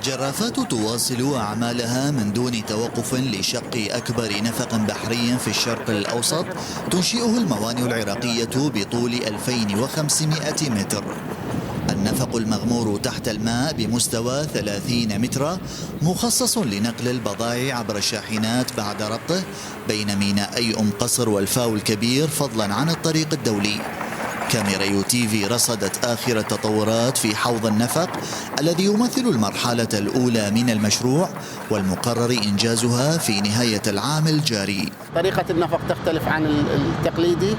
جرافات تواصل أعمالها من دون توقف لشق أكبر نفق بحري في الشرق الأوسط تنشئه الموانئ العراقية بطول 2500 متر. النفق المغمور تحت الماء بمستوى 30 مترا مخصص لنقل البضائع عبر الشاحنات بعد ربطه بين مينائي أم قصر والفاو الكبير فضلا عن الطريق الدولي. كاميرا يو تي في رصدت آخر التطورات في حوض النفق الذي يمثل المرحلة الأولى من المشروع والمقرر إنجازها في نهاية العام الجاري. طريقة النفق تختلف عن التقليدي،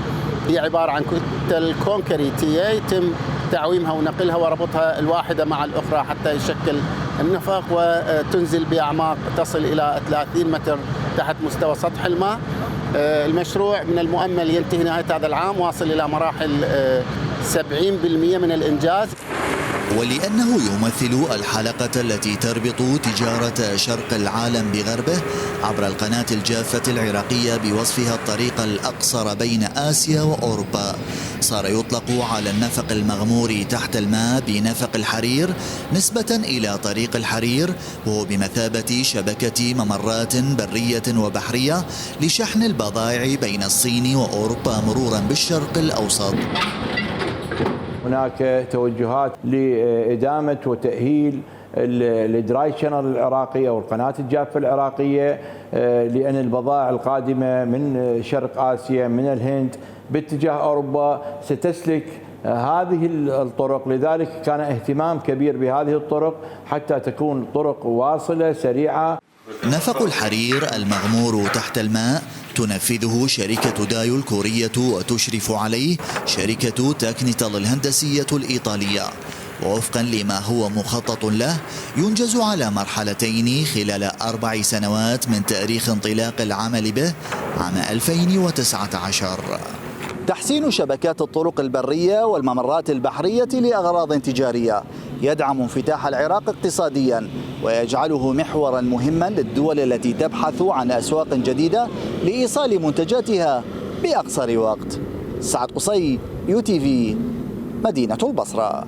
هي عبارة عن كتل كونكريتية يتم تعويمها ونقلها وربطها الواحدة مع الأخرى حتى يشكل النفق، وتنزل بأعماق تصل إلى 30 متر تحت مستوى سطح الماء. المشروع من المؤمل ينتهي نهاية هذا العام، واصل إلى مراحل 70% من الإنجاز. ولأنه يمثل الحلقة التي تربط تجارة شرق العالم بغربه عبر القناة الجافة العراقية بوصفها الطريق الأقصر بين آسيا وأوروبا، صار يطلق على النفق المغمور تحت الماء بنفق الحرير نسبة إلى طريق الحرير، وهو بمثابة شبكة ممرات برية وبحرية لشحن البضائع بين الصين وأوروبا مرورا بالشرق الأوسط. هناك توجهات لإدامة وتأهيل الدراي شانل العراقي أو القناة الجافة العراقية، لأن البضائع القادمة من شرق آسيا من الهند باتجاه أوروبا ستسلك هذه الطرق، لذلك كان اهتمام كبير بهذه الطرق حتى تكون طرق واصلة سريعة. نفق الحرير المغمور تحت الماء تنفذه شركة دايو الكورية وتشرف عليه شركة تكنيتال الهندسية الإيطالية، ووفقا لما هو مخطط له ينجز على مرحلتين خلال 4 سنوات من تاريخ انطلاق العمل به عام 2019. تحسين شبكات الطرق البرية والممرات البحرية لأغراض تجارية يدعم انفتاح العراق اقتصاديا ويجعله محورا مهما للدول التي تبحث عن أسواق جديدة لإيصال منتجاتها بأقصر وقت. سعد قصي، يو تي في، مدينة البصرة.